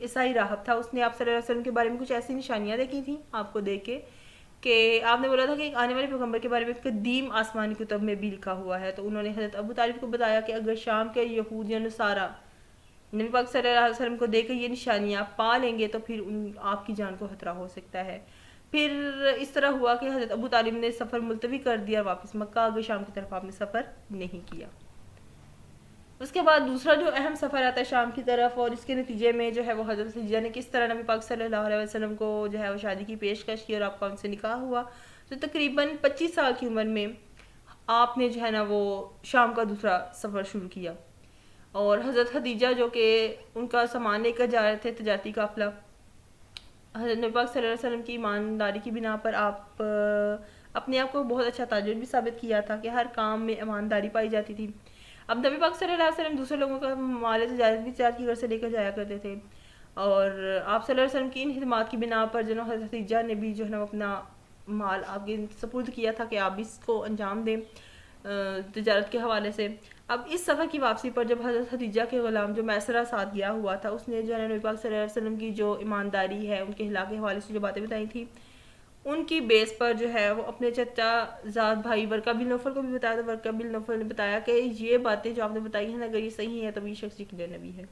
عیسائی راہب تھا، اس نے آپ صلی اللہ علیہ وسلم کے بارے میں کچھ ایسی نشانیاں دیکھی تھیں آپ کو دیکھ کے کہ آپ نے بولا تھا کہ ایک آنے والے پیغمبر کے بارے میں قدیم آسمانی کتب میں بھی لکھا ہوا ہے. تو انہوں نے حضرت ابو طالب کو بتایا کہ اگر شام کے یہود یا نصارہ نبی پاک صلی اللہ علیہ وسلم کو دیکھ کر یہ نشانیاں پا لیں گے تو پھر آپ کی جان کو خطرہ ہو سکتا ہے. پھر اس طرح ہوا کہ حضرت ابو طالب نے سفر ملتوی کر دیا واپس مکہ، آگے شام کی طرف آپ نے سفر نہیں کیا. اس کے بعد دوسرا جو اہم سفر آتا ہے شام کی طرف، اور اس کے نتیجے میں جو ہے وہ حضرت خدیجہ نے کس طرح نبی پاک صلی اللہ علیہ وسلم کو جو ہے وہ شادی کی پیشکش کی اور آپ کا ان سے نکاح ہوا. تو تقریباً 25 سال کی عمر میں آپ نے جو ہے نا وہ شام کا دوسرا سفر شروع کیا. اور حضرت خدیجہ جو کہ ان کا سامان لے کر جا رہے تھے تجارتی قافلہ، حضرت نبی پاک صلی اللہ علیہ وسلم کی ایمانداری کی بنا پر آپ اپنے آپ کو بہت اچھا تاجر بھی ثابت کیا تھا کہ ہر کام میں ایمانداری پائی جاتی تھی. اب نبی پاک صلی اللہ علیہ وسلم دوسرے لوگوں کا مال تجارت بھی تجارت کی غرض سے لے کر جایا کرتے تھے، اور آپ صلی اللہ علیہ وسلم کی ان خدمات کی بنا پر جناب حضرت خدیجہ نے بھی جو ہے نا اپنا مال آپ کے سپرد کیا تھا کہ آپ اس کو انجام دیں تجارت کے حوالے سے. اب اس سفر کی واپسی پر جب حضرت خدیجہ کے غلام جو میسرہ ساتھ گیا ہوا تھا، اس نے جو ہے نبی پاک صلی اللہ علیہ وسلم کی جو ایمانداری ہے ان کے اخلاق کے حوالے سے جو باتیں بتائی تھی، ان کی بیس پر جو ہے وہ اپنے چچا زاد بھائی ورقہ بن نوفل کو بھی بتایا. تو ورقہ بن نوفل نے بتایا کہ یہ باتیں جو آپ نے بتائی ہیں اگر یہ صحیح ہے تو یہ شخص کے نبی ہے.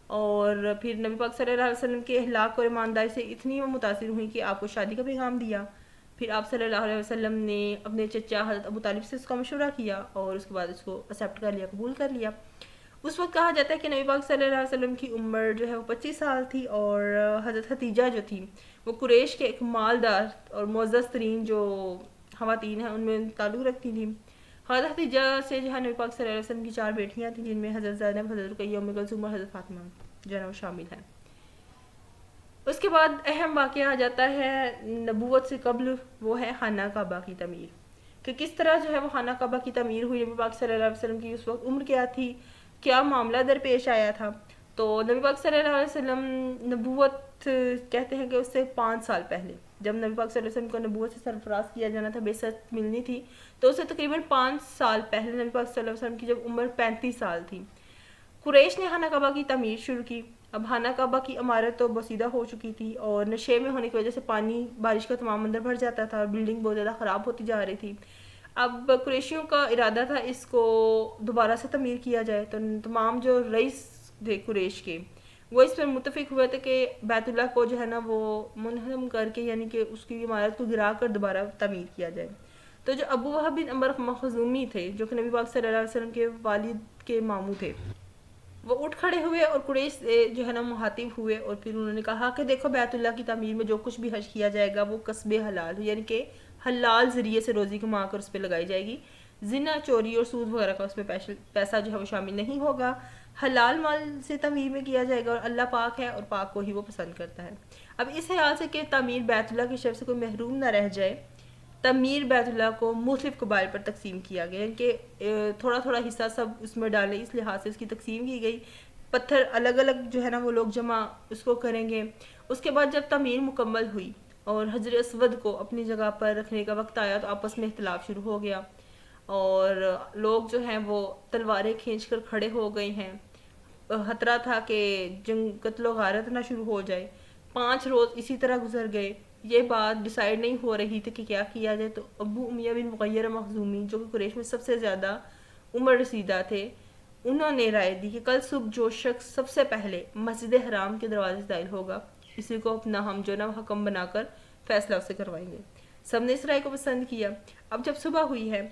اور پھر نبی پاک صلی اللہ علیہ وسلم کے اخلاق اور ایمانداری سے اتنی وہ متاثر ہوئی کہ آپ کو شادی کا پیغام دیا. پھر آپ صلی اللہ علیہ وسلم نے اپنے چچا حضرت ابو طالب سے اس کا مشورہ کیا اور اس کے بعد اس کو ایکسیپٹ کر لیا، قبول کر لیا. اس وقت کہا جاتا ہے کہ نبی پاک صلی اللہ علیہ وسلم کی عمر جو ہے وہ 25 سال تھی، اور حضرت خدیجہ جو تھی وہ قریش کے ایک مالدار اور معزز ترین جو خواتین ہیں ان میں تعلق رکھتی تھیں. حضرت خدیجہ سے جو ہے نبی پاک صلی اللہ علیہ وسلم کی 4 بیٹیاں تھیں، جن میں حضرت زینب، حضرت رقیہ، ام کلثوم اور حضرت فاطمہ جو ہے وہ شامل ہیں. اس کے بعد اہم واقعہ آ جاتا ہے نبوت سے قبل، وہ ہے خانہ کعبہ کی تعمیر، کہ کس طرح جو ہے وہ خانہ کعبہ کی تعمیر ہوئی. نبی پاک صلی اللہ علیہ وسلم کی اس وقت عمر کیا تھی، کیا معاملہ درپیش آیا تھا. تو نبی پاک صلی اللہ علیہ وسلم نبوت کہتے ہیں کہ اس سے 5 سال پہلے جب نبی پاک صلی اللہ علیہ وسلم کو نبوت سے سرفراز کیا جانا تھا، بعثت ملنی تھی، تو اسے تقریباً 5 سال پہلے نبی پاک صلی اللہ علیہ وسلم کی جب عمر 35 سال تھی، قریش نے خانہ کعبہ کی تعمیر شروع کی. اب خانہ کعبہ کی عمارت تو بسیدہ ہو چکی تھی اور نشے میں ہونے کی وجہ سے پانی بارش کا تمام اندر بھر جاتا تھا اور بلڈنگ بہت زیادہ خراب ہوتی جا رہی تھی. اب قریشیوں کا ارادہ تھا اس کو دوبارہ سے تعمیر کیا جائے. تو تمام جو رئیس تھے قریش کے وہ اس پر متفق ہوئے تھے کہ بیت اللہ کو جو ہے نا وہ منہدم کر کے یعنی کہ اس کی عمارت کو گرا کر دوبارہ تعمیر کیا جائے. تو جو ابو وہب بن عمر مخزومی تھے جو کہ نبی پاک صلی اللہ علیہ وسلم کے والد کے ماموں تھے، وہ اٹھ کھڑے ہوئے اور قریش سے جو ہے نا مخاطب ہوئے، اور پھر انہوں نے کہا کہ دیکھو بیت اللہ کی تعمیر میں جو کچھ بھی خرچ کیا جائے گا وہ قصب حلال ہو، یعنی کہ حلال ذریعے سے روزی کما کر اس پہ لگائی جائے گی. زنا، چوری اور سود وغیرہ کا اس میں پیسہ جو ہے وہ شامل نہیں ہوگا. حلال مال سے تعمیر میں کیا جائے گا، اور اللہ پاک ہے اور پاک کو ہی وہ پسند کرتا ہے. اب اس خیال سے کہ تعمیر بیت اللہ کی شرف سے کوئی محروم نہ رہ جائے، تعمیر بیت اللہ کو مختلف قبائل پر تقسیم کیا گیا، یعنی کہ تھوڑا تھوڑا حصہ سب اس میں ڈالے، اس لحاظ سے اس کی تقسیم کی گئی. پتھر الگ الگ جو ہے نا وہ لوگ جمع اس کو کریں گے. اس کے بعد جب تعمیر مکمل ہوئی اور حجر اسود کو اپنی جگہ پر رکھنے کا وقت آیا تو آپس میں اختلاف شروع ہو گیا، اور لوگ جو ہیں وہ تلواریں کھینچ کر کھڑے ہو گئے ہیں. خطرہ تھا کہ جنگ قتل و غارت نہ شروع ہو جائے. 5 روز اسی طرح گزر گئے، یہ بات ڈیسائیڈ نہیں ہو رہی تھی کہ کیا کیا جائے. تو ابو امیہ بن مغیر مخزومی جو کہ قریش میں سب سے زیادہ عمر رسیدہ تھے، انہوں نے رائے دی کہ کل صبح جو شخص سب سے پہلے مسجد حرام کے دروازے سے داخل ہوگا اسی کو اپنا ہم جو نا حکم بنا کر فیصلہ اسے کروائیں گے. سب نے اس رائے کو پسند کیا. اب جب صبح ہوئی ہے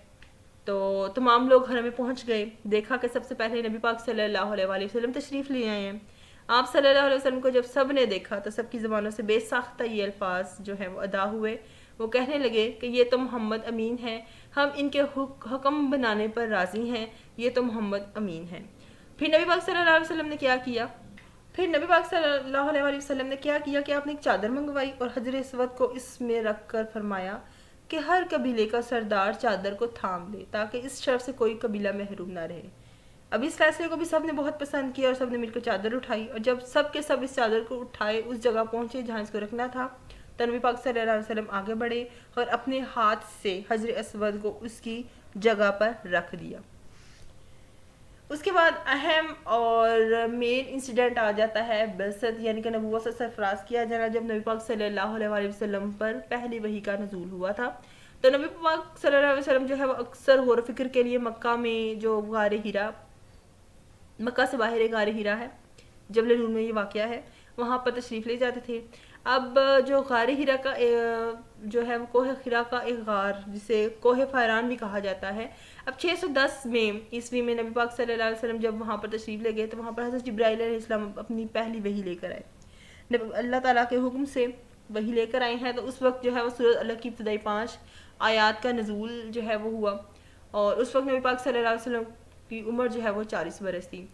تو تمام لوگ حرم میں پہنچ گئے. دیکھا کہ سب سے پہلے نبی پاک صلی اللہ علیہ وآلہ وسلم تشریف لے آئے ہیں. آپ صلی اللہ علیہ وسلم کو جب سب نے دیکھا تو سب کی زبانوں سے بے ساختہ یہ الفاظ جو ہیں وہ ادا ہوئے. وہ کہنے لگے کہ یہ تو محمد امین ہیں، ہم ان کے حکم بنانے پر راضی ہیں، یہ تو محمد امین ہیں. پھر نبی پاک صلی اللہ علیہ وسلم نے کیا کیا کہ آپ نے ایک چادر منگوائی اور حجر اسود کو اس میں رکھ کر فرمایا کہ ہر قبیلے کا سردار چادر کو تھام لے تاکہ اس شرف سے کوئی قبیلہ محروم نہ رہے. اب اس فیصلے کو بھی سب نے بہت پسند کیا اور سب نے مل کر چادر اٹھائی، اور جب سب کے سب اس چادر کو اٹھائے اس جگہ پہنچے جہاں اس کو رکھنا تھا تو نبی پاک صلی اللہ علیہ وسلم آگے بڑھے اور اپنے ہاتھ سے حجر اسود کو اس کی جگہ پر رکھ دیا. اس کے بعد اہم اور مین انسیڈنٹ آ جاتا ہے بعثت یعنی کہ نبوت سے سرفراز کیا جانا، جب نبی پاک صلی اللہ علیہ وآلہ وسلم پر پہلی وحی کا نزول ہوا تھا۔ تو نبی پاک صلی اللہ علیہ وسلم جو ہے وہ اکثر غور و فکر کے لیے مکہ میں جو غار ہیرا، مکہ سے باہر ایک غار ہیرا ہے، جبل نور میں یہ واقعہ ہے، وہاں پر تشریف لے جاتے تھے۔ اب جو غار ہیرا کا جو ہے وہ کوہ ہیرا کا ایک غار جسے کوہ فیران بھی کہا جاتا ہے، اب 610 میں عیسوی میں نبی پاک صلی اللہ علیہ وسلم جب وہاں پر تشریف لے گئے تو وہاں پر حضرت جبرائیل علیہ السلام اپنی پہلی وحی لے کر آئے، اللہ تعالیٰ کے حکم سے وحی لے کر آئے ہیں۔ تو اس وقت جو ہے وہ سورۃ الگ کی ابتدائی 5 آیات کا نزول جو ہے وہ ہوا، اور اس وقت نبی پاک صلی اللہ علیہ وسلم کی عمر جو ہے وہ 40 برس تھی۔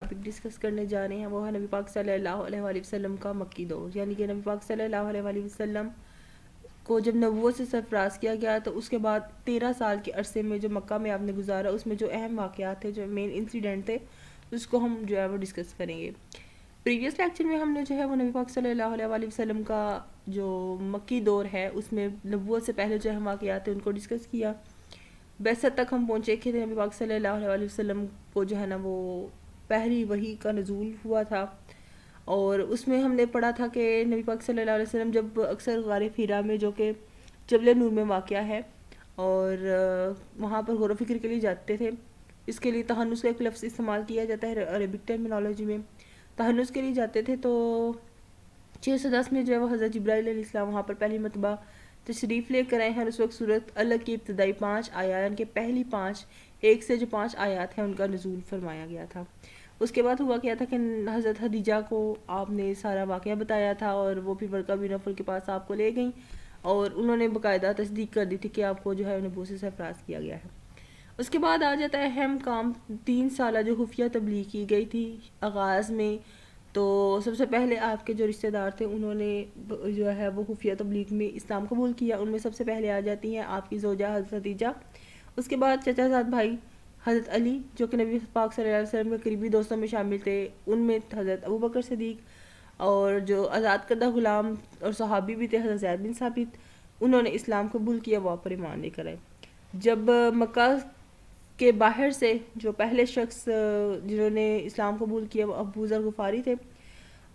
ڈسکس کرنے جا رہے ہیں وہ ہے نبی پاک صلی اللہ علیہ وآلہ وسلم کا مکی دور، یعنی کہ نبی پاک صلی اللہ علیہ وآلہ وسلم کو جب نبوت سے سرفراز کیا گیا تو اس کے بعد 13 سال کے عرصے میں جو مکہ میں آپ نے گزارا، اس میں جو اہم واقعات تھے، جو مین انسیڈنٹ تھے، اس کو ہم جو ہے وہ ڈسکس کریں گے۔ پریویس لیکچر میں ہم نے جو ہے وہ نبی پاک صلی اللہ علیہ وآلہ وسلم کا جو مکی دور ہے اس میں نبوت سے پہلے جو اہم واقعات تھے ان کو ڈسکس کیا۔ بعثت تک ہم پہنچے کہ نبی پاک صلی اللہ علیہ وآلہ وسلم کو جو ہے نا وہ پہلی وحی کا نزول ہوا تھا، اور اس میں ہم نے پڑھا تھا کہ نبی پاک صلی اللہ علیہ وسلم جب اکثر غار ہیرا میں جو کہ جبل نور میں واقع ہے، اور وہاں پر غور و فکر کے لیے جاتے تھے، اس کے لیے تہنس کا ایک لفظ استعمال کیا جاتا ہے عربک ٹرمینالوجی میں، تہنس کے لیے جاتے تھے، تو 610 میں جو ہے وہ حضرت جبرائیل علیہ السلام وہاں پر پہلی مرتبہ تشریف لے کر آئے ہیں، اور اس وقت سورۃ الگ کی ابتدائی 5 آیات یعنی کہ پہلی 5 ایک سے جو 5 آیات ہیں ان کا نزول فرمایا گیا تھا۔ اس کے بعد ہوا کیا تھا کہ حضرت خدیجہ کو آپ نے سارا واقعہ بتایا تھا، اور وہ پھر ورقہ بن نوفل کے پاس آپ کو لے گئیں، اور انہوں نے باقاعدہ تصدیق کر دی تھی کہ آپ کو جو ہے نبوت سے سرفراز کیا گیا ہے۔ اس کے بعد آ جاتا ہے اہم کام، 3 سالہ جو خفیہ تبلیغ کی گئی تھی آغاز میں، تو سب سے پہلے آپ کے جو رشتہ دار تھے انہوں نے جو ہے وہ خفیہ تبلیغ میں اسلام قبول کیا، ان میں سب سے پہلے آ جاتی ہیں آپ کی زوجہ حضرت خدیجہ، اس کے بعد چچا زاد بھائی حضرت علی جو کہ نبی پاک صلی اللہ علیہ وسلم کے قریبی دوستوں میں شامل تھے، ان میں حضرت ابوبکر صدیق، اور جو آزاد کردہ غلام اور صحابی بھی تھے حضرت زید بن ثابت، انہوں نے اسلام قبول کیا، وہ پر ایمان لے کر آئے۔ جب مکہ کے باہر سے جو پہلے شخص جنہوں نے اسلام قبول کیا وہ ابو ذر غفاری تھے،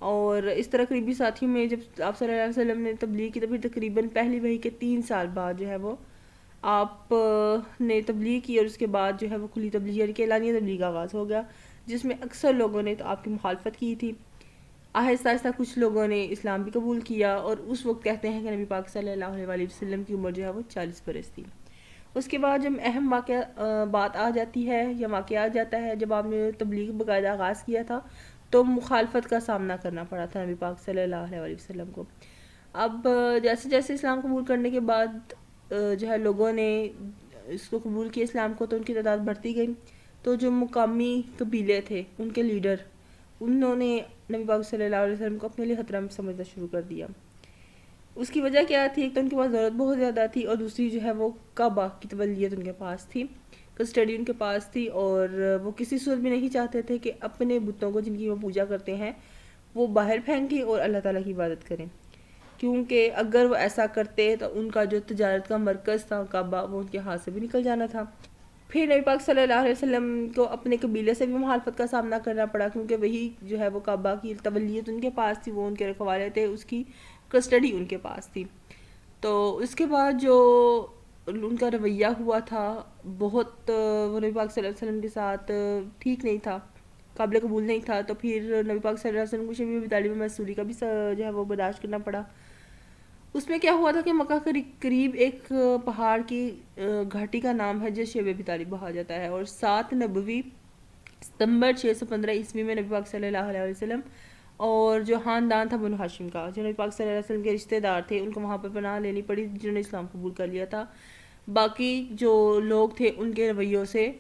اور اس طرح قریبی ساتھیوں میں جب آپ صلی اللہ علیہ وسلم نے تبلیغ کی تو پھر تقریباً پہلی وحی کے 3 سال بعد جو ہے وہ آپ نے تبلیغ کی، اور اس کے بعد جو ہے وہ کھلی تبلیغ یعنی کہ اعلانیہ تبلیغ کا آغاز ہو گیا، جس میں اکثر لوگوں نے تو آپ کی مخالفت کی تھی۔ آہستہ آہستہ کچھ لوگوں نے اسلام بھی قبول کیا، اور اس وقت کہتے ہیں کہ نبی پاک صلی اللہ علیہ وآلہ وسلم کی عمر جو ہے وہ 40 برس تھی۔ اس کے بعد جب اہم بات آ جاتی ہے یا واقعہ آ جاتا ہے، جب آپ نے تبلیغ باقاعدہ آغاز کیا تھا تو مخالفت کا سامنا کرنا پڑا تھا نبی پاک صلی اللہ علیہ وآلہ وسلم کو۔ اب جیسے جیسے اسلام قبول کرنے کے بعد جو ہے لوگوں نے اس کو قبول کیا اسلام کو، تو ان کی تعداد بڑھتی گئی، تو جو مقامی قبیلے تھے ان کے لیڈر انہوں نے نبی پاک صلی اللہ علیہ وسلم کو اپنے لیے خطرہ سمجھنا شروع کر دیا۔ اس کی وجہ کیا تھی؟ ایک تو ان کے پاس دولت بہت زیادہ تھی، اور دوسری جو ہے وہ کعبہ کی تولیت ان کے پاس تھی، کسٹڈی ان کے پاس تھی، اور وہ کسی صورت بھی نہیں چاہتے تھے کہ اپنے بتوں کو جن کی وہ پوجا کرتے ہیں وہ باہر پھینکیں اور اللہ تعالیٰ کی عبادت کریں، کیونکہ اگر وہ ایسا کرتے تو ان کا جو تجارت کا مرکز تھا کعبہ وہ ان کے ہاتھ سے بھی نکل جانا تھا۔ پھر نبی پاک صلی اللہ علیہ وسلم کو اپنے قبیلے سے بھی مخالفت کا سامنا کرنا پڑا، کیونکہ وہی جو ہے وہ کعبہ کی تولیت ان کے پاس تھی، وہ ان کے رکھوالے تھے، اس کی کسٹڈی ان کے پاس تھی۔ تو اس کے بعد جو ان کا رویہ ہوا تھا بہت وہ نبی پاک صلی اللہ علیہ وسلم کے ساتھ ٹھیک نہیں تھا، قابل قبول نہیں تھا، تو پھر نبی پاک صلی اللہ علیہ وسلم کو شیب ابی طالب مسوری کا بھی جو ہے وہ برداشت کرنا پڑا۔ اس میں کیا ہوا تھا کہ مکہ کے قریب ایک پہاڑ کی گھاٹی کا نام ہے جو شیب ابی طالب کہا جاتا ہے، اور 7 نبوی ستمبر 615 عیسوی میں نبی پاک صلی اللہ علیہ وسلم اور جو خاندان تھا بنو ہاشم کا، جو نبی پاک صلی اللہ علیہ وسلم کے رشتہ دار تھے، ان کو وہاں پر پناہ لینی پڑی جنہوں نے اسلام قبول کر لیا تھا، باقی جو لوگ تھے ان کے رویوں سے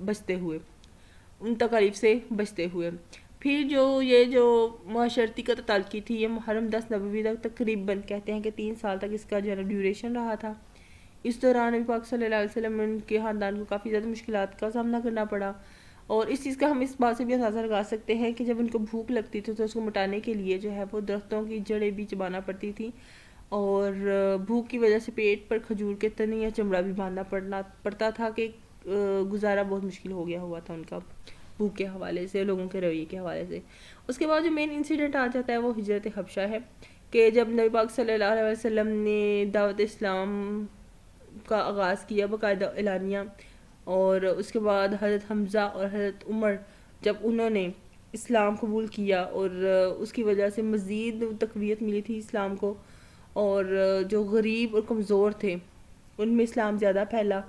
بچتے ہوئے، ان تکالیف سے بچتے ہوئے۔ پھر جو معاشرتی قتل کی تھی، یہ محرم 10 نبوی تک تقریباً کہتے ہیں کہ 3 سال تک اس کا جو ہے ڈیوریشن رہا تھا۔ اس دوران نبی پاک صلی اللہ علیہ وسلم ان کے خاندان کو کافی زیادہ مشکلات کا سامنا کرنا پڑا، اور اس چیز کا ہم اس بات سے بھی اندازہ لگا سکتے ہیں کہ جب ان کو بھوک لگتی تھی تو اس کو مٹانے کے لیے جو ہے وہ درختوں کی جڑیں بھی چبانا پڑتی تھی، اور بھوک کی وجہ سے پیٹ پر کھجور کے تنے یا چمڑا بھی باندھنا پڑتا تھا کہ گزارا بہت مشکل ہو گیا ہوا تھا ان کا بھوک کے حوالے سے، لوگوں کے رویے کے حوالے سے۔ اس کے بعد جو مین انسیڈنٹ آ جاتا ہے وہ ہجرت حبشہ ہے، کہ جب نبی پاک صلی اللہ علیہ وسلم نے دعوت اسلام کا آغاز کیا باقاعدہ اعلانیہ، اور اس کے بعد حضرت حمزہ اور حضرت عمر جب انہوں نے اسلام قبول کیا، اور اس کی وجہ سے مزید تقویت ملی تھی اسلام کو، اور جو غریب اور کمزور تھے ان میں اسلام زیادہ پھیلا،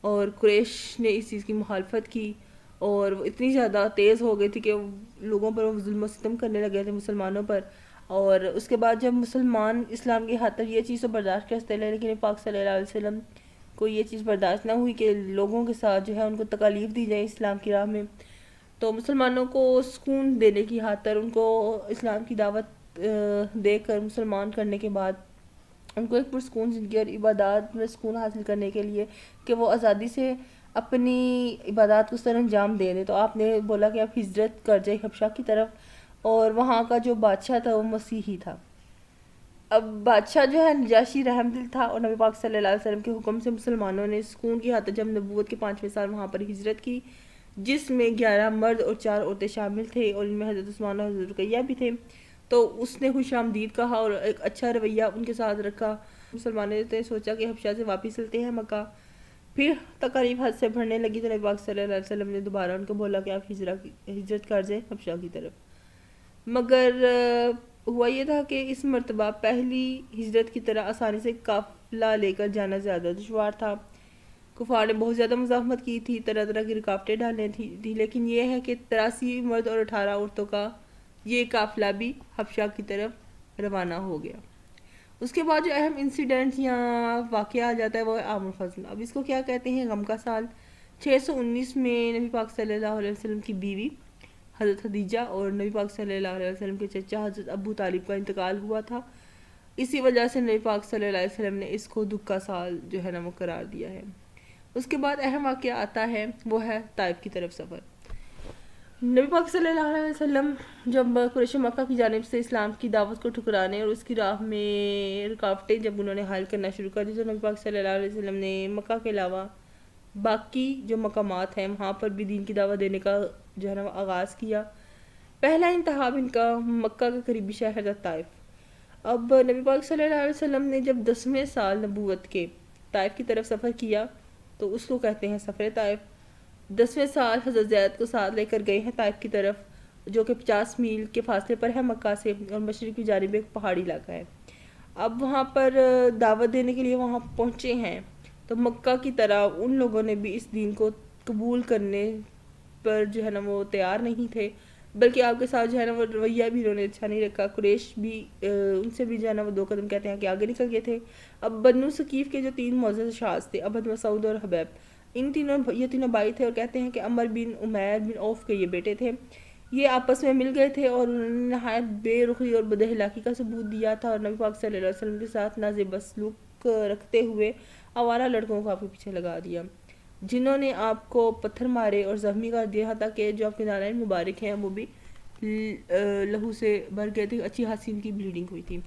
اور قریش نے اس چیز کی مخالفت کی، اور وہ اتنی زیادہ تیز ہو گئی تھی کہ لوگوں پر وہ ظلم و ستم کرنے لگے تھے مسلمانوں پر۔ اور اس کے بعد جب مسلمان اسلام کی حد تک یہ چیز تو برداشت کرتے رہے، لیکن پاک صلی اللہ علیہ وسلم کو یہ چیز برداشت نہ ہوئی کہ لوگوں کے ساتھ جو ہے ان کو تکالیف دی جائے اسلام کی راہ میں، تو مسلمانوں کو سکون دینے کی خاطر ان کو اسلام کی دعوت دے کر مسلمان کرنے کے بعد ان کو ایک پرسکون زندگی اور عبادات میں سکون حاصل کرنے کے لیے کہ وہ آزادی سے اپنی عبادات کو سر انجام دے دیں، تو آپ نے بولا کہ آپ ہجرت کر جائیں حبشہ کی طرف، اور وہاں کا جو بادشاہ تھا وہ مسیحی تھا۔ اب بادشاہ جو ہے نجاشی رحم دل تھا، اور نبی پاک صلی اللہ علیہ وسلم کے حکم سے مسلمانوں نے سکون کی خاطر جب نبوت کے 5ویں سال وہاں پر ہجرت کی، جس میں 11 مرد اور 4 عورتیں شامل تھے، اور ان میں حضرت عثمان اور حضرت رقیہ بھی تھے، تو اس نے خوش آمدید کہا اور ایک اچھا رویہ ان کے ساتھ رکھا۔ مسلمانوں نے سوچا کہ حبشہ سے واپس چلتے ہیں مکہ، پھر تقریب حد سے بڑھنے لگی تو نبی پاک صلی اللہ علیہ وسلم نے دوبارہ ان کو بولا کہ آپ ہجرت کر جائیں حبشہ کی طرف، مگر ہوا یہ تھا کہ اس مرتبہ پہلی ہجرت کی طرح آسانی سے قافلہ لے کر جانا زیادہ دشوار تھا۔ کفار نے بہت زیادہ مزاحمت کی تھی، طرح طرح کی رکاوٹیں ڈالیں تھی، لیکن یہ ہے کہ 83 مرد اور 18 عورتوں کا یہ قافلہ بھی حبشہ کی طرف روانہ ہو گیا۔ اس کے بعد جو اہم انسیڈنٹ یا واقعہ آ جاتا ہے وہ ہے عام الفضل۔ اب اس کو کیا کہتے ہیں؟ غم کا سال۔ 619 میں نبی پاک صلی اللہ علیہ وسلم کی بیوی حضرت خدیجہ اور نبی پاک صلی اللہ علیہ وسلم کے چچا حضرت ابو طالب کا انتقال ہوا تھا، اسی وجہ سے نبی پاک صلی اللہ علیہ وسلم نے اس کو دکھ کا سال جو ہے نا وہ قرار دیا ہے۔ اس کے بعد اہم واقعہ آتا ہے وہ ہے طائف کی طرف سفر۔ نبی پاک صلی اللہ علیہ وسلم جب قریش مکہ کی جانب سے اسلام کی دعوت کو ٹھکرانے اور اس کی راہ میں رکاوٹیں جب انہوں نے حل کرنا شروع کر دی، تو نبی پاک صلی اللہ علیہ وسلم نے مکہ کے علاوہ باقی جو مقامات ہیں وہاں پر بھی دین کی دعوت دینے کا جو ہے نا آغاز کیا۔ پہلا انتخاب ان کا مکہ کے قریبی شہر تھا طائف۔ اب نبی پاک صلی اللہ علیہ وسلم نے جب 10ویں سال نبوت کے طائف کی طرف سفر کیا تو اس کو کہتے ہیں سفر طائف۔ 10ویں سال حضرت زید کو ساتھ لے کر گئے ہیں طائف کی طرف، جو کہ 50 میل کے فاصلے پر ہے مکہ سے، اور مشرق کی جانب ایک پہاڑی علاقہ ہے۔ اب وہاں پر دعوت دینے کے لیے وہاں پہنچے ہیں، تو مکہ کی طرح ان لوگوں نے بھی اس دین کو قبول کرنے پر جو ہے نا وہ تیار نہیں تھے، بلکہ آپ کے ساتھ جو ہے نا وہ رویہ بھی انہوں نے اچھا نہیں رکھا۔ قریش بھی ان سے بھی جو ہے نا وہ 2 قدم کہتے ہیں کہ آگے نکل گئے تھے۔ اب بنو ثقیف کے جو 3 معزز اشخاص تھے، عبد مسعود اور حبیب، یہ تینوں بھائی تھے، اور کہتے ہیں کہ عمر بن عمیر بن عوف کے یہ بیٹے تھے، یہ آپس میں مل گئے تھے اور انہوں نے نہایت بے رخی اور بد اخلاقی کا ثبوت دیا تھا، اور نبی پاک صلی اللہ علیہ وسلم کے ساتھ نازیبہ سلوک رکھتے ہوئے آوارہ لڑکوں کو آپ کے پیچھے لگا دیا، جنہوں نے آپ کو پتھر مارے اور زخمی کر دیا، حتیٰ کہ جو آپ کے نالین مبارک ہیں وہ بھی لہو سے بھر گئے تھے، اچھی خاصی ان کی بلیڈنگ ہوئی تھی۔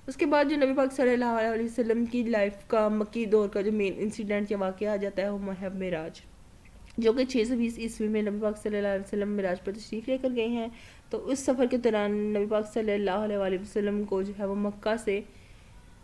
اس کے بعد جو نبی پاک صلی اللہ علیہ وسلم کی لائف کا مکی دور کا جو مین انسیڈنٹ یا واقعہ آ جاتا ہے وہ ہے معراج، جو کہ 620 عیسوی میں نبی پاک صلی اللہ علیہ وسلم معراج پر تشریف لے کر گئے ہیں۔ تو اس سفر کے دوران نبی پاک صلی اللہ علیہ وسلم کو جو ہے وہ مکہ سے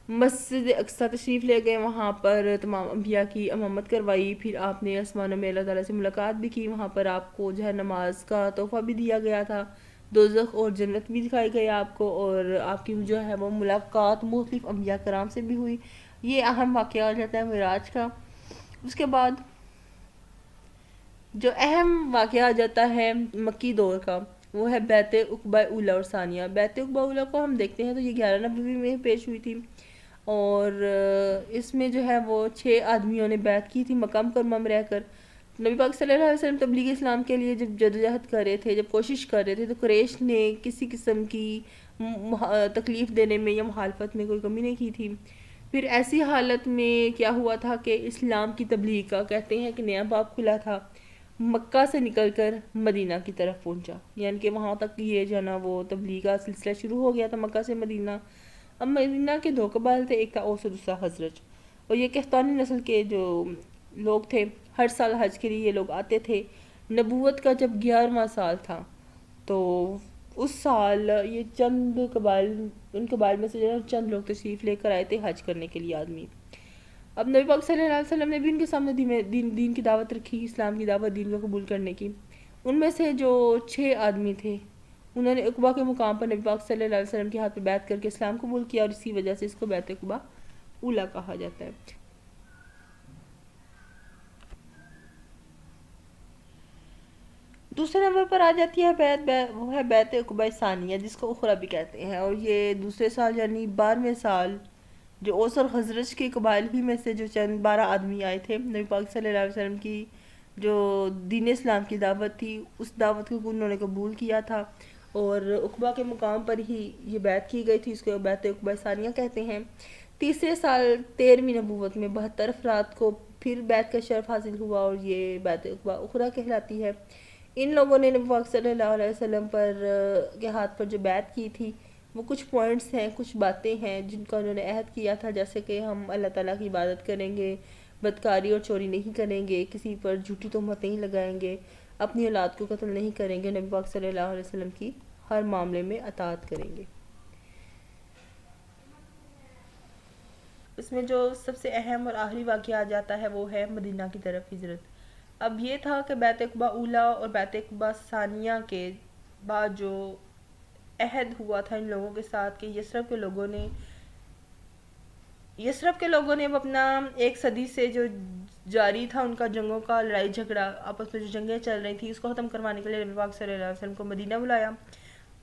مسجد اقصیٰ تشریف لے گئے، وہاں پر تمام انبیاء کی امامت کروائی، پھر آپ نے آسمانوں میں اللہ تعالیٰ سے ملاقات بھی کی، وہاں پر آپ کو جو ہے نماز کا تحفہ بھی دیا گیا تھا، دوزخ اور جنت بھی دکھائی گئی آپ کو، اور آپ کی جو ہے وہ ملاقات مختلف انبیاء کرام سے بھی ہوئی۔ یہ اہم واقعہ آ جاتا ہے معراج کا۔ اس کے بعد جو اہم واقعہ آ جاتا ہے مکی دور کا وہ ہے بیعت عقبہ اولیٰ اور ثانیہ۔ بیعت عقبہ اولیٰ کو ہم دیکھتے ہیں تو یہ 11 نبوی میں پیش ہوئی تھی، اور اس میں جو ہے وہ 6 آدمیوں نے بیعت کی تھی مکہ مکرمہ میں رہ کر۔ نبی پاک صلی اللہ علیہ وسلم تبلیغ اسلام کے لیے جب جدوجہد کر رہے تھے، جب کوشش کر رہے تھے، تو قریش نے کسی قسم کی تکلیف دینے میں یا مخالفت میں کوئی کمی نہیں کی تھی۔ پھر ایسی حالت میں کیا ہوا تھا کہ اسلام کی تبلیغ کا کہتے ہیں کہ نیا باب کھلا تھا، مکہ سے نکل کر مدینہ کی طرف پہنچا، یعنی کہ وہاں تک یہ جو ہے نا وہ تبلیغ کا سلسلہ شروع ہو گیا تھا مکہ سے مدینہ۔ اب مدینہ کے دو قبائل تھے، ایک تھا اوس اور دوسرا خزرج، اور یہ قحطانی نسل کے جو لوگ تھے ہر سال حج کے لیے یہ لوگ آتے تھے۔ نبوت کا جب 11واں سال تھا تو اس سال یہ چند قبائل، ان قبائل میں سے جو ہے چند لوگ تشریف لے کر آئے تھے حج کرنے کے لیے آدمی۔ اب نبی پاک صلی اللہ علیہ وسلم نے بھی ان کے سامنے دین کی دعوت رکھی، اسلام کی دعوت، دین کو قبول کرنے کی۔ ان میں سے جو 6 آدمی تھے انہوں نے عقبہ کے مقام پر نبی پاک صلی اللہ علیہ وسلم کے ہاتھ پہ بیعت کر کے اسلام قبول کیا، اور اسی وجہ سے اس کو بیعت عقبہ اولا کہا جاتا ہے۔ دوسرے نمبر پر آ جاتی ہے وہ ہے بیعت عقبہ ثانیہ، جس کو اخرا بھی کہتے ہیں، اور یہ دوسرے سال یعنی 12ویں سال جو اوس اور خزرج کے قبائل ہی میں سے جو چند 12 آدمی آئے تھے، نبی پاک صلی اللہ علیہ وسلم کی جو دین اسلام کی دعوت تھی اس دعوت کو انہوں نے قبول کیا تھا، اور عقبہ کے مقام پر ہی یہ بیعت کی گئی تھی، اس کو بیعت عقبہ ثانیہ کہتے ہیں۔ تیسرے سال 13ویں نبوت میں 72 افراد کو پھر بیعت کا شرف حاصل ہوا، اور یہ بیعت عقبہ اخرا کہلاتی ہے۔ ان لوگوں نے نبی پاک صلی اللہ علیہ وسلم کے ہاتھ پر جو بیعت کی تھی وہ کچھ پوائنٹس ہیں، کچھ باتیں ہیں جن کا انہوں نے عہد کیا تھا، جیسے کہ ہم اللہ تعالیٰ کی عبادت کریں گے، بدکاری اور چوری نہیں کریں گے، کسی پر جھوٹی تہمت نہیں لگائیں گے، اپنی اولاد کو قتل نہیں کریں گے، نبی پاک صلی اللہ علیہ وسلم کی ہر معاملے میں اطاعت کریں گے۔ اس میں جو سب سے اہم اور آخری واقعہ آ جاتا ہے وہ ہے مدینہ کی طرف ہجرت۔ اب یہ تھا کہ بیعت عقبہ اولا اور بیعت عقبہ ثانیہ کے بعد جو عہد ہوا تھا ان لوگوں کے ساتھ کہ یثرب کے لوگوں نے اب اپنا 1 صدی سے جو جاری تھا ان کا جنگوں کا، لڑائی جھگڑا، آپس میں جو جنگیں چل رہی تھیں، اس کو ختم کروانے کے لیے نبی پاک صلی اللہ علیہ وسلم کو مدینہ بلایا۔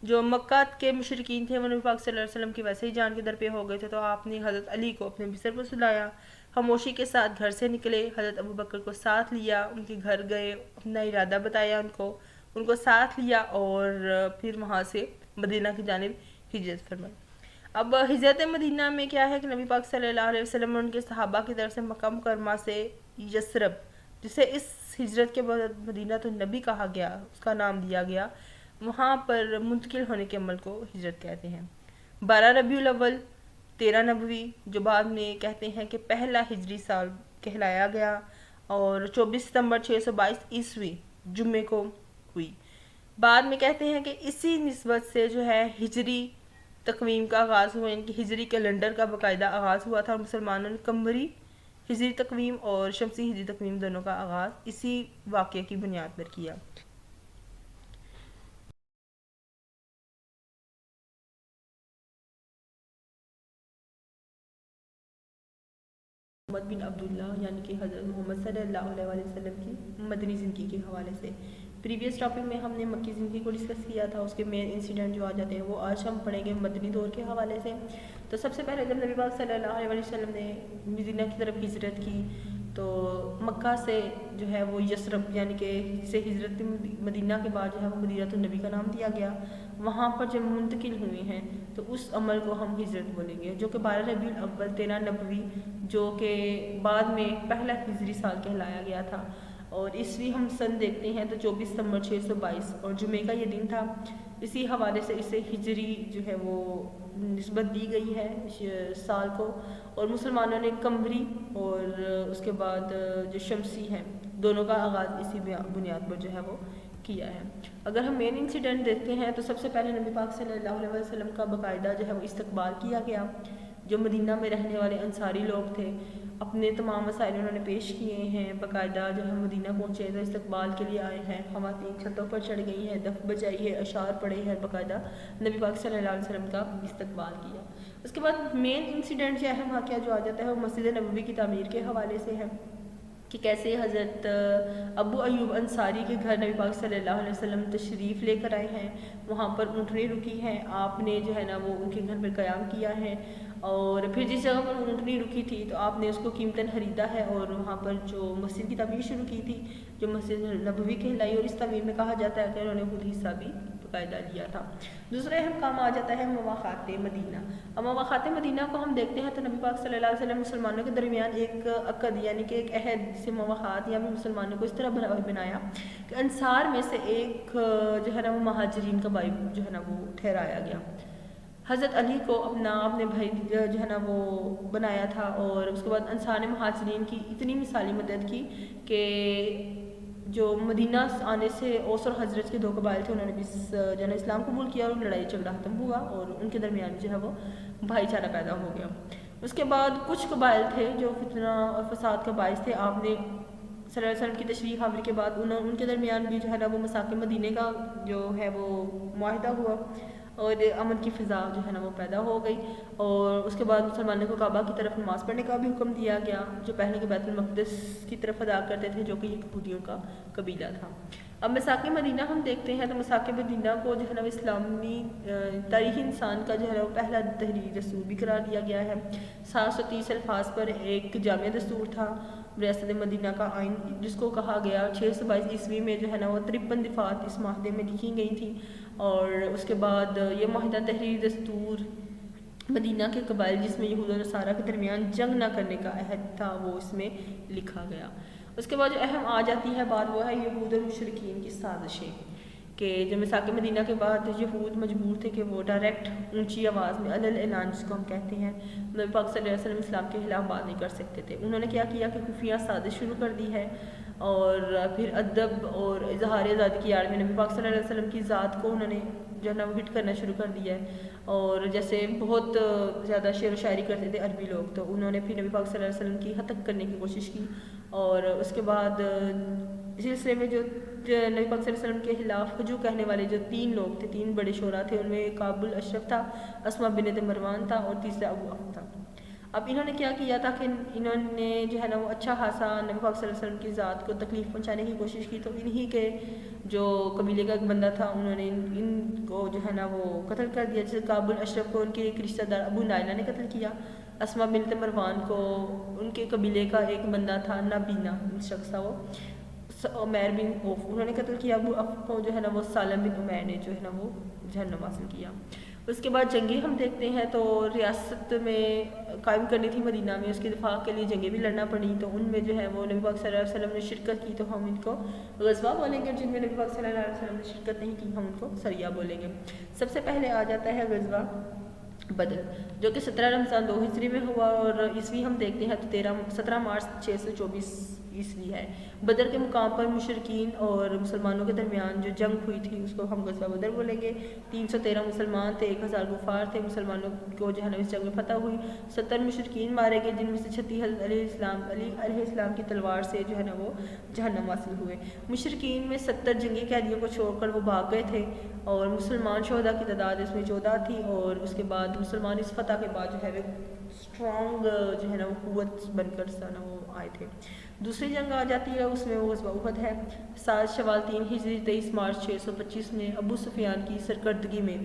جو مکہ کے مشرکین تھے وہ نبی پاک صلی اللہ علیہ وسلم کی ویسے ہی جان کے در پہ ہو گئے تھے، تو آپ نے حضرت علی کو اپنے بستر پر سلایا، خاموشی کے ساتھ گھر سے نکلے، حضرت ابو بکر کو ساتھ لیا، ان کے گھر گئے، اپنا ارادہ بتایا ان کو ساتھ لیا، اور پھر وہاں سے مدینہ کی جانب ہجرت فرمائی۔ اب ہجرت مدینہ میں کیا ہے کہ نبی پاک صلی اللہ علیہ وسلم اور ان کے صحابہ کی طرف سے مکہ مکرمہ سے یثرب، جسے اس ہجرت کے بعد مدینہ تو نبی کہا گیا، اس کا نام دیا گیا، وہاں پر منتقل ہونے کے عمل کو ہجرت کہتے ہیں۔ 12 ربیع الاول 13 نبوی، جو بعد میں کہتے ہیں کہ پہلا ہجری سال کہلایا گیا، اور 24 ستمبر 622 عیسوی جمعے کو ہوئی۔ بعد میں کہتے ہیں کہ اسی نسبت سے جو ہے ہجری تقویم کا آغاز ہوا، یعنی کہ ہجری کیلنڈر کا باقاعدہ آغاز ہوا تھا، اور مسلمانوں نے قمری ہجری تقویم اور شمسی ہجری تقویم دونوں کا آغاز اسی واقعے کی بنیاد پر کیا۔ محمد بن عبداللہ یعنی کہ حضرت محمد صلی اللہ علیہ وسلم کی مدنی زندگی کے حوالے سے پریویس ٹاپک میں ہم نے مکی زندگی کو ڈسکس کیا تھا، اس کے مین انسیڈنٹ جو آ جاتے ہیں وہ آج ہم پڑھیں گے مدنی دور کے حوالے سے۔ تو سب سے پہلے جب نبی پاک صلی اللہ علیہ وسلم نے مدینہ کی طرف ہجرت کی تو مکہ سے جو ہے وہ یثرب یعنی کہ سے ہجرت مدینہ کے بعد جو ہے وہ مدینہ النبی کا نام دیا گیا، وہاں پر جب منتقل ہوئے ہیں تو اس عمل کو ہم ہجرت بولیں گے، جو کہ 12 ربیع الاول 13 نبوی جو کہ بعد میں پہلا ہجری سال کہلایا گیا تھا، اور عیسوی ہم سن دیکھتے ہیں تو 24 ستمبر 622 اور جمعے کا یہ دن تھا، اسی حوالے سے اسے ہجری جو ہے وہ نسبت دی گئی ہے سال کو، اور مسلمانوں نے قمری اور اس کے بعد جو شمسی ہیں دونوں کا آغاز اسی بنیاد پر جو ہے وہ کیا ہے۔ اگر ہم مین انسیڈنٹ دیکھتے ہیں تو سب سے پہلے نبی پاک صلی اللہ علیہ وسلم کا باقاعدہ جو ہے وہ استقبال کیا گیا، جو مدینہ میں رہنے والے انصاری لوگ تھے اپنے تمام مسائل انہوں نے پیش کیے ہیں، باقاعدہ جو ہے مدینہ پہنچے تو استقبال کے لیے آئے ہیں، خواتین چھتوں پر چڑھ گئی ہیں، دف بجائی ہے، اشعار پڑھے ہیں، باقاعدہ نبی پاک صلی اللہ علیہ وسلم کا استقبال کیا۔ اس کے بعد مین انسیڈنٹ جو اہم واقعہ جو آ جاتا ہے وہ مسجد نبوی کی تعمیر کے حوالے سے ہے، کہ کیسے حضرت ابو ایوب انصاری کے گھر نبی پاک صلی اللہ علیہ وسلم تشریف لے کر آئے ہیں، وہاں پر اونٹنی رکی ہیں، آپ نے جو ہے نا وہ ان کے گھر پر قیام کیا ہے، اور پھر جس جگہ پر اونٹنی رکی تھی تو آپ نے اس کو قیمتاً خریدا ہے، اور وہاں پر جو مسجد کی تعمیر شروع کی تھی جو مسجد نبوی کہلائی، اور اس تعمیر میں کہا جاتا ہے کہ انہوں نے خود حصہ بھی باقاعدہ لیا تھا۔ دوسرا اہم کام آ جاتا ہے مواخات مدینہ۔ اب مواخات مدینہ کو ہم دیکھتے ہیں تو نبی پاک صلی اللہ علیہ وسلم مسلمانوں کے درمیان ایک عقد یعنی کہ ایک عہد جسے مواخات یا مسلمانوں کو اس طرح بنایا کہ انصار میں سے ایک جو ہے نا وہ مہاجرین کا باعث جو ہے نا وہ ٹھہرایا گیا، حضرت علی کو اپنے بھائی جو ہے نا وہ بنایا تھا، اور اس کے بعد انصار مہاجرین کی اتنی مثالی مدد کی کہ جو مدینہ آنے سے اوس اور حضرت کے 2 قبائل تھے، انہوں نے بھی جو ہے اسلام قبول کیا، اور لڑائی جھگڑا ختم ہوا اور ان کے درمیان جو ہے وہ بھائی چارہ پیدا ہو گیا۔ اس کے بعد کچھ قبائل تھے جو فتنہ اور فساد کا باعث تھے، آپ نے صلی اللہ علیہ وسلم کی تشریح حاضری کے بعد ان کے درمیان بھی جو ہے نا وہ مساق مدینے کا جو ہے وہ معاہدہ ہوا، اور امن کی فضا جو ہے نا وہ پیدا ہو گئی، اور اس کے بعد مسلمانوں کو کعبہ کی طرف نماز پڑھنے کا بھی حکم دیا گیا، جو پہلے کے بیت المقدس کی طرف ادا کرتے تھے، جو کہ یہودیوں کا قبیلہ تھا۔ اب مساق مدینہ ہم دیکھتے ہیں تو مساق مدینہ کو جو ہے نا اسلامی تاریخ انسان کا جو ہے وہ پہلا تحریری دستور بھی قرار دیا گیا ہے۔ 730 الفاظ پر ایک جامع دستور تھا، ریاست مدینہ کا آئین، جس کو کہا گیا 622 عیسوی میں جو ہے نا وہ 53 دفعات اس معاہدے میں لکھی گئی تھیں، اور اس کے بعد یہ معاہدہ تحریری دستور مدینہ کے قبائل جس میں یہود و نصارہ کے درمیان جنگ نہ کرنے کا عہد تھا وہ اس میں لکھا گیا۔ اس کے بعد جو اہم آ جاتی ہے بات، وہ ہے یہود اور مشرکین کی سازشیں، کہ جو مساق مدینہ کے بعد یہود مجبور تھے کہ وہ ڈائریکٹ اونچی آواز میں اعلان جس کو ہم کہتے ہیں نبی پاک صلی اللہ علیہ وسلم اسلام کے خلاف بات نہیں کر سکتے تھے۔ انہوں نے کیا کیا کہ خفیہ سازش شروع کر دی ہے، اور پھر ادب اور اظہار آزادی کی آڑ میں نبی پاک صلی اللہ علیہ وسلم کی ذات کو انہوں نے جو ہے نا وہ ہٹ کرنا شروع کر دیا ہے، اور جیسے بہت زیادہ شعر و شاعری کرتے تھے عربی لوگ، تو انہوں نے پھر نبی پاک صلی اللہ علیہ وسلم کی ہتک کرنے کی کوشش کی، اور اس کے بعد اس سلسلے میں جو نبی پاک صلی اللہ علیہ وسلم کے خلاف ہجو کہنے والے جو 3 لوگ تھے، 3 بڑے شعراء تھے، ان میں کعب الاشرف تھا، اسما بنت مروان تھا، اور تیسرا ابو افق تھا۔ اب انہوں نے کیا کیا تھا کہ انہوں نے جو ہے نا وہ اچھا خاصا نبی پاک صلی اللہ علیہ وسلم کی ذات کو تکلیف پہنچانے کی کوشش کی، تو انہی کے جو قبیلے کا ایک بندہ تھا، انہوں نے ان کو جو ہے نا وہ قتل کر دیا، جیسے کعب الاشرف کو ان کے ایک رشتہ دار ابو نائلہ نے قتل کیا، اسما بنت مروان کو ان کے قبیلے کا ایک بندہ تھا نابینا شخص تھا وہ عمیر بن اوف، انہوں نے قتل کیا، ابو افق کو جو ہے نا وہ سالم بن عمیر نے جو ہے نا وہ جہنم حاصل کیا۔ اس کے بعد جنگیں ہم دیکھتے ہیں تو ریاست میں قائم کرنی تھی مدینہ میں، اس کے دفاع کے لیے جنگیں بھی لڑنا پڑی، تو ان میں جو ہے وہ نبی پاک صلی اللہ علیہ وسلم نے شرکت کی تو ہم ان کو غزوہ بولیں گے، جن میں نبی پاک صلی اللہ علیہ وسلم نے شرکت نہیں کی ہم ان کو سریہ بولیں گے۔ سب سے پہلے آ جاتا ہے غزوہ بدر، جو کہ 17 رمضان 2 ہجری میں ہوا، اور عیسوی ہم دیکھتے ہیں تو 17 مارچ 624 عیسوی ہے۔ بدر کے مقام پر مشرکین اور مسلمانوں کے درمیان جو جنگ ہوئی تھی اس کو ہم غزوہ بدر بولیں گے۔ 313 مسلمان تھے، 1000 کفار تھے، مسلمانوں کو جو ہے نا اس جنگ میں فتح ہوئی، 70 مشرکین مارے گئے، جن میں سے 36 حضرت علی علیہ السلام کی تلوار سے جو ہے نا وہ جہنم حاصل ہوئے۔ مشرکین میں 70 جنگی قیدیوں کو چھوڑ کر وہ بھاگ گئے تھے، اور مسلمان شہداء کی تعداد اس میں 14 تھی، اور اس کے بعد مسلمان اس فتح کے بعد جو ہے وہ اسٹرانگ جو ہے نا وہ قوت بن کر وہ آئے تھے۔ دوسری جنگ آ جاتی ہے، اس میں وہ غزوہ احد ہے۔ 7 شوال 3 ہجری 23 مارچ 625 میں ابو سفیان کی سرکردگی میں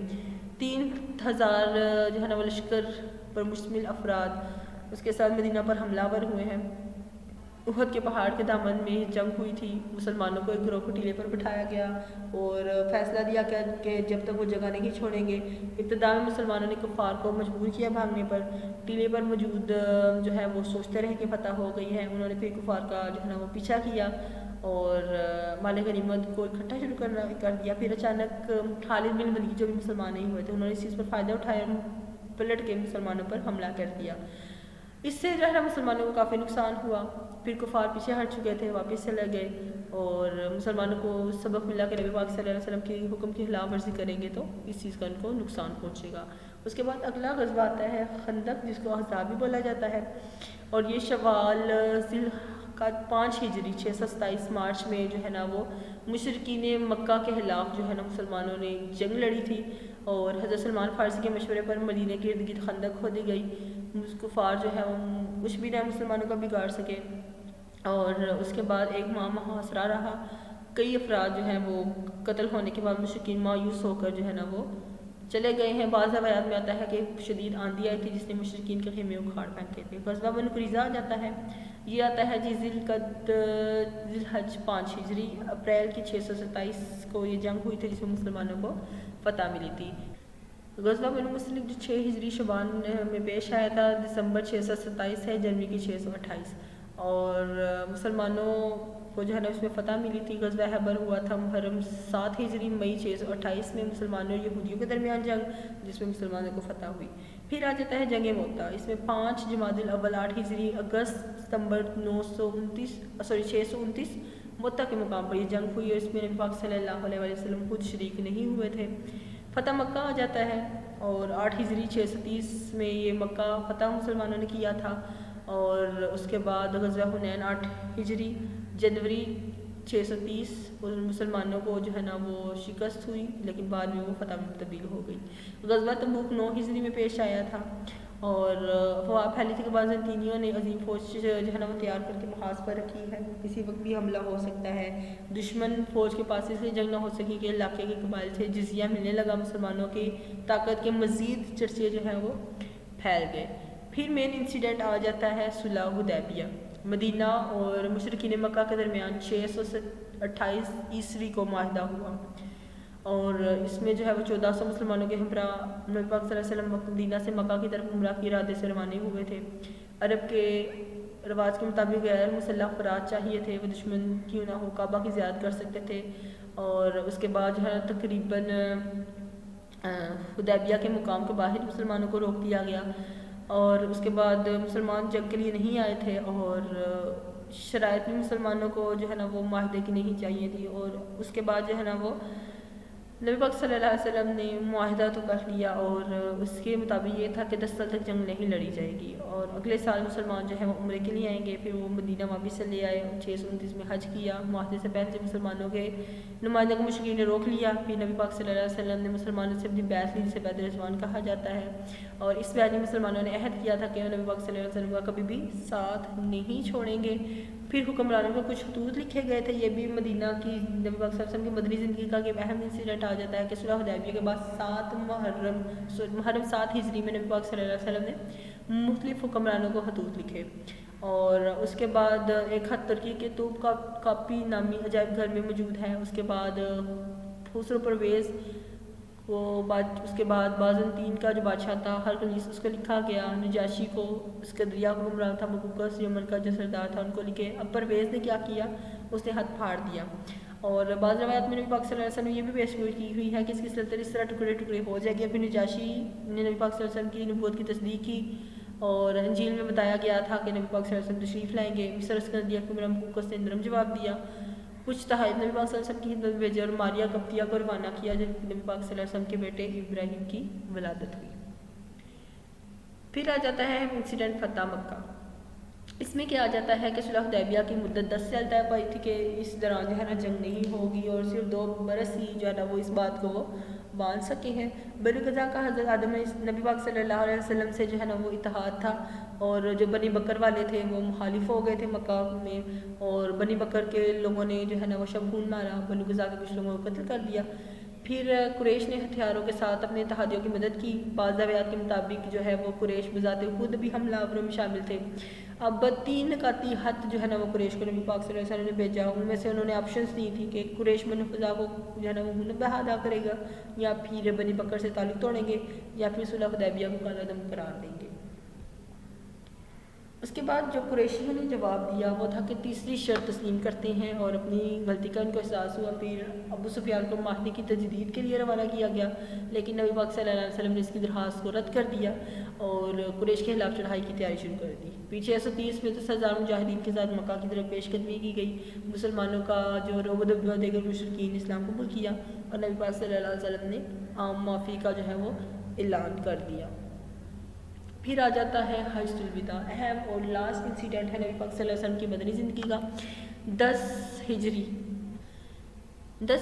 3000 جو ہے نا وہ لشکر پر مشتمل افراد اس کے ساتھ مدینہ پر حملہ ور ہوئے ہیں۔ احد کے پہاڑ کے دامن میں جنگ ہوئی تھی، مسلمانوں کو ایک گروہ کو ٹیلے پر بٹھایا گیا اور فیصلہ دیا گیا کہ جب تک وہ جگہ نہیں چھوڑیں گے۔ ابتدا میں مسلمانوں نے کفار کو مجبور کیا بھاگنے پر، ٹیلے پر موجود جو ہے وہ سوچتے رہے کہ فتح ہو گئی ہے، انہوں نے پھر کفار کا جو ہے نا وہ پیچھا کیا اور مال غنیمت کو اکٹھا شروع کر دیا۔ پھر اچانک خالد بن ولید جو بھی مسلمان نہیں ہوئے تھے، انہوں نے اس چیز پر فائدہ اٹھایا، پلٹ کے مسلمانوں پر حملہ کر دیا۔ اس سے جو ہے مسلمانوں کو کافی نقصان ہوا، پھر کفار پیچھے ہٹ چکے تھے، واپس چلے گئے، اور مسلمانوں کو سبق ملا کہ نبی پاک صلی اللہ علیہ وسلم کے حکم کی خلاف ورزی کریں گے تو اس چیز کا ان کو نقصان پہنچے گا۔ اس کے بعد اگلا غزوہ آتا ہے خندق، جس کو احزاب بھی بولا جاتا ہے، اور یہ شوال ذی القعدہ 5 ہجری 627 مارچ میں جو ہے نا وہ مشرکین مکہ کے خلاف جو ہے نا مسلمانوں نے جنگ لڑی تھی، اور حضرت سلمان فارسی کے مشورے پر مدینے کے ارد گرد خندق کھودی گئی، کفار جو ہے کچھ بھی نہ مسلمانوں کا بگاڑ سکے۔ اور اس کے بعد ایک ماہ محاصرہ رہا، کئی افراد جو ہیں وہ قتل ہونے کے بعد مشرکین مایوس ہو کر جو ہے نا وہ چلے گئے ہیں۔ بعض روایات میں آتا ہے کہ شدید آندھی آئی تھی جس نے مشرکین کے خیمے اکھاڑ پھینکے تھے۔ غزوہ بنو قریظہ آ جاتا ہے، یہ آتا ہے ذی الحج 5 ہجری اپریل کی 627 کو یہ جنگ ہوئی تھی جس میں مسلمانوں کو فتح ملی تھی۔ غزوہ بنو مستلق جو 6 ہجری شعبان میں پیش آیا تھا، دسمبر 627 ہے، جنوری کی 628، اور مسلمانوں کو جو ہے نا اس میں فتح ملی تھی۔ غزوہ خیبر ہوا تھا محرم 7 ہجری مئی 628 میں مسلمانوں اور یہودیوں کے درمیان جنگ، جس میں مسلمانوں کو فتح ہوئی۔ پھر آ جاتا ہے جنگ موتا، اس میں 5 جمادی الاول 8 ہجری اگست ستمبر 629 موتا کے مقام پر یہ جنگ ہوئی، اور اس میں نبی پاک صلی اللہ علیہ وسلم خود شریک نہیں ہوئے تھے۔ فتح مکہ آ جاتا ہے، اور 8 ہجری 630 میں یہ مکہ فتح مسلمانوں نے کیا تھا، اور اس کے بعد غزوہ حنین 8 ہجری جنوری 630 مسلمانوں کو جو ہے نا وہ شکست ہوئی، لیکن بعد میں وہ فتح میں تبدیل ہو گئی۔ غزوہ تبوک 9 ہجری میں پیش آیا تھا، اور افواہ پھیلی تھی کہ بازنطینیوں نے عظیم فوج جو ہے نا وہ تیار کر کے محاذ پر رکھی ہے، کسی وقت بھی حملہ ہو سکتا ہے۔ دشمن فوج کے پاس اس لیے جنگ نہ ہو سکی کہ علاقے کے قبائل سے جزیہ ملنے لگا، مسلمانوں کی طاقت کے مزید چرچے جو ہیں وہ پھیل گئے۔ پھر مین انسیڈنٹ آ جاتا ہے صلح حدیبیہ۔ مدینہ اور مشرکین مکہ کے درمیان 628 عیسوی کو معاہدہ ہوا، اور اس میں جو ہے وہ 1400 مسلمانوں کے ہمراہ نبی پاک صلی اللہ علیہ وسلم مدینہ سے مکہ کی طرف عمرہ کے ارادے سے روانہ ہوئے تھے۔ عرب کے رواج کے مطابق غیر مسلح افراد چاہیے تھے، وہ دشمن کیوں نہ ہو کعبہ کی زیارت کر سکتے تھے، اور اس کے بعد جو ہے تقریباً حدیبیہ کے مقام کے باہر مسلمانوں کو روک دیا گیا، اور اس کے بعد مسلمان جنگ کے لیے نہیں آئے تھے، اور شرائط بھی مسلمانوں کو جو ہے نا وہ معاہدے کی نہیں چاہیے تھی، اور اس کے بعد جو ہے نا وہ نبی پاک صلی اللہ علیہ وسلم نے معاہدہ تو کر لیا، اور اس کے مطابق یہ تھا کہ 10 سال تک جنگ نہیں لڑی جائے گی، اور اگلے سال مسلمان جو ہے وہ عمرے کے لیے آئیں گے۔ پھر وہ مدینہ واپس سے لے آئے، 629 میں حج کیا۔ معاہدے سے پہلے مسلمانوں کے نمائندوں کو مشرکین نے روک لیا، پھر نبی پاک صلی اللہ علیہ وسلم نے مسلمانوں سے اپنی بیعت لی، جسے بیعت رضوان کہا جاتا ہے، اور اس بیعت میں مسلمانوں نے عہد کیا تھا کہ نبی پاک صلی اللہ علیہ وسلم کا کبھی بھی ساتھ نہیں چھوڑیں گے۔ پھر حکمرانوں کے کچھ خطوط لکھے گئے تھے، یہ بھی مدینہ کی نبی پاک صلی اللہ علیہ وسلم کی مدنی زندگی کا ایک اہم انسیڈنٹ آ جاتا ہے کہ صلح حدیبیہ کے بعد محرم 7 ہجری میں نبی پاک صلی اللہ علیہ وسلم نے مختلف حکمرانوں کو خطوط لکھے، اور اس کے بعد ایک خط ترکی کے توپ کا کاپی نامی عجائب گھر میں موجود ہے۔ اس کے بعد خسرو پرویز اس کے بعد بازنطین کا جو بادشاہ تھا ہرقلیس، اس کو لکھا گیا۔ نجاشی کو، اسکندریہ کو حکمران تھا، مقوقس یمن کا جو سردار تھا، ان کو لکھے۔ اب پرویز نے کیا کیا، اس نے ہاتھ پھاڑ دیا، اور بعض روایات میں نبی پاک صلی اللہ علیہ وسلم نے یہ بھی پیش گوئی کی ہوئی ہے کہ اس کی سلطنت اس طرح ٹکڑے ٹکڑے ہو جائے گی۔ پھر نجاشی نے نبی پاک صلی اللہ علیہ وسلم کی نبوت کی تصدیق کی، اور انجیل میں بتایا گیا تھا کہ نبی پاک صلی اللہ علیہ وسلم تشریف لائیں گے۔ مصر اسکندریہ کے حکمران مقوقس نے نرم جواب دیا، کچھ تحائف نبی پاک صلی اللہ علیہ وسلم کی خدمت میں بھیجے، اور ماریہ قبطیہ کو روانہ کیا، جب نبی پاک صلی اللہ علیہ وسلم کے بیٹے ابراہیم کی ولادت ہوئی۔ پھر آ جاتا ہے انسیڈنٹ فتح مکہ۔ اس میں کیا آ جاتا ہے کہ صلح حدیبیہ کی مدت 10 سال طے پائی تھی کہ اس دوران جو ہے نا جنگ نہیں ہوگی، اور صرف 2 برس ہی جو ہے نا وہ اس بات کو وہ باندھ سکے ہیں۔ بنی قزا کا حضرت آدم نبی پاک صلی اللہ علیہ وسلم سے جو ہے نا وہ اتحاد تھا، اور جو بنی بکر والے تھے وہ مخالف ہو گئے تھے مکہ میں، اور بنی بکر کے لوگوں نے جو ہے نا وہ شب خون مارا، بنی قزا کے کچھ لوگوں کو قتل کر دیا۔ پھر قریش نے ہتھیاروں کے ساتھ اپنے اتحادیوں کی مدد کی۔ بعض روایات کے مطابق جو ہے وہ قریش بذات خود بھی حملہ آوروں میں شامل تھے۔ اب 3 نکاتی خط جو ہے نا وہ قریش کو نبی پاک صلی اللہ علیہ وسلم نے بھیجا، ان میں سے انہوں نے آپشنز دی تھی کہ قریش بنی قزا کو جو ہے نا وہ منبہ ادا کرے گا، یا پھر بنی بکر سے تعلق توڑیں گے، یا پھر صلح حدیبیہ کو کالعدم قرار دیں گے۔ اس کے بعد جو قریشیوں نے جواب دیا وہ تھا کہ تیسری شرط تسلیم کرتے ہیں، اور اپنی غلطی کا ان کو احساس ہوا۔ پھر ابو سفیان کو معاہدے کی تجدید کے لیے روانہ کیا گیا، لیکن نبی پاک صلی اللہ علیہ وسلم نے اس کی درخواست کو رد کر دیا، اور قریش کے خلاف چڑھائی کی تیاری شروع کر دی۔ پھر 630 میں 10,000 مجاہدین کے ساتھ مکہ کی طرف پیش قدمی کی گئی۔ مسلمانوں کا جو روب و دبدبہ دیگر مشرکین اسلام قبول کیا، اور نبی پاک صلی اللہ علیہ وسلم نے عام معافی کا جو ہے وہ اعلان کر دیا۔ پھر آ جاتا ہے حجۃ الوداع، اہم اور لاسٹ انسیڈنٹ ہے نبی پاک صلی اللہ علیہ وسلم کی مدنی زندگی کا۔ 10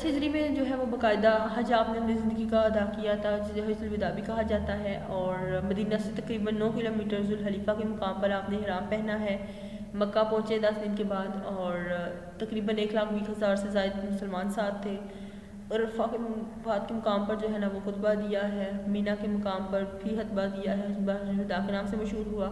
ہجری میں جو ہے وہ باقاعدہ حج آپ نے اپنی زندگی کا ادا کیا تھا، جسے حجۃ الوداع بھی کہا جاتا ہے، اور مدینہ سے تقریباً 9 کلومیٹر ذوالحلیفہ کے مقام پر آپ نے احرام پہنا ہے۔ مکہ پہنچے 10 دن کے بعد، اور تقریباً 1,20,000 سے زائد مسلمان ساتھ تھے۔ عرفات کے مقام پر جو ہے نا وہ خطبہ دیا ہے، مینا کے مقام پر بھی خطبہ دیا ہے، خطبہ الوداع کے نام سے مشہور ہوا۔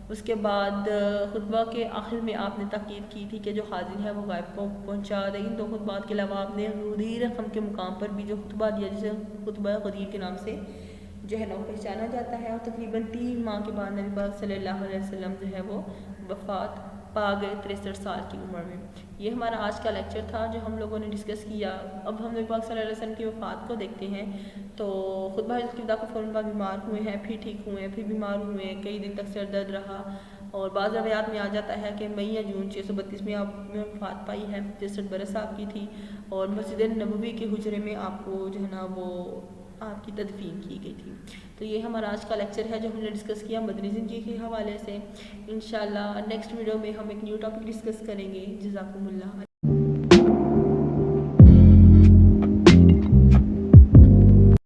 اس کے بعد خطبہ کے آخر میں آپ نے تاکید کی تھی کہ جو حاضر ہے وہ غائب کو پہنچا دے۔ ان 2 خطبات کے علاوہ آپ نے غدیر رقم کے مقام پر بھی جو خطبہ دیا، جسے خطبہ غدیر کے نام سے جو ہے نا وہ پہچانا جاتا ہے، اور تقریباً 3 ماہ کے بعد نبی پاک صلی اللہ علیہ وسلم جو ہے وہ وفات پا گئے 63 سال کی عمر میں۔ یہ ہمارا آج کا لیکچر تھا جو ہم لوگوں نے ڈسکس کیا۔ اب ہم نبی پاک صلی اللہ علیہ وسلم کی وفات کو دیکھتے ہیں۔ تو خطبہ حجت کی ابتدا کو فوراً بعد بیمار ہوئے ہیں، پھر ٹھیک ہوئے ہیں، پھر بیمار ہوئے ہیں، کئی دن تک سر درد رہا، اور بعض روایات میں آ جاتا ہے کہ مئی یا جون 632 میں آپ میں وفات پائی ہے، 63 برس آپ کی تھی، اور مسجد نبوی کے حجرے میں آپ کو جو ہے نا وہ آپ کی تدفین کی گئی تھی۔ تو یہ ہمارا آج کا لیکچر ہے جو ہم نے ڈسکس کیا مدنی زندگی کے حوالے سے۔ انشاءاللہ نیکسٹ ویڈیو میں ہم ایک نیو ٹاپک ڈسکس کریں گے۔ جزاکم اللہ۔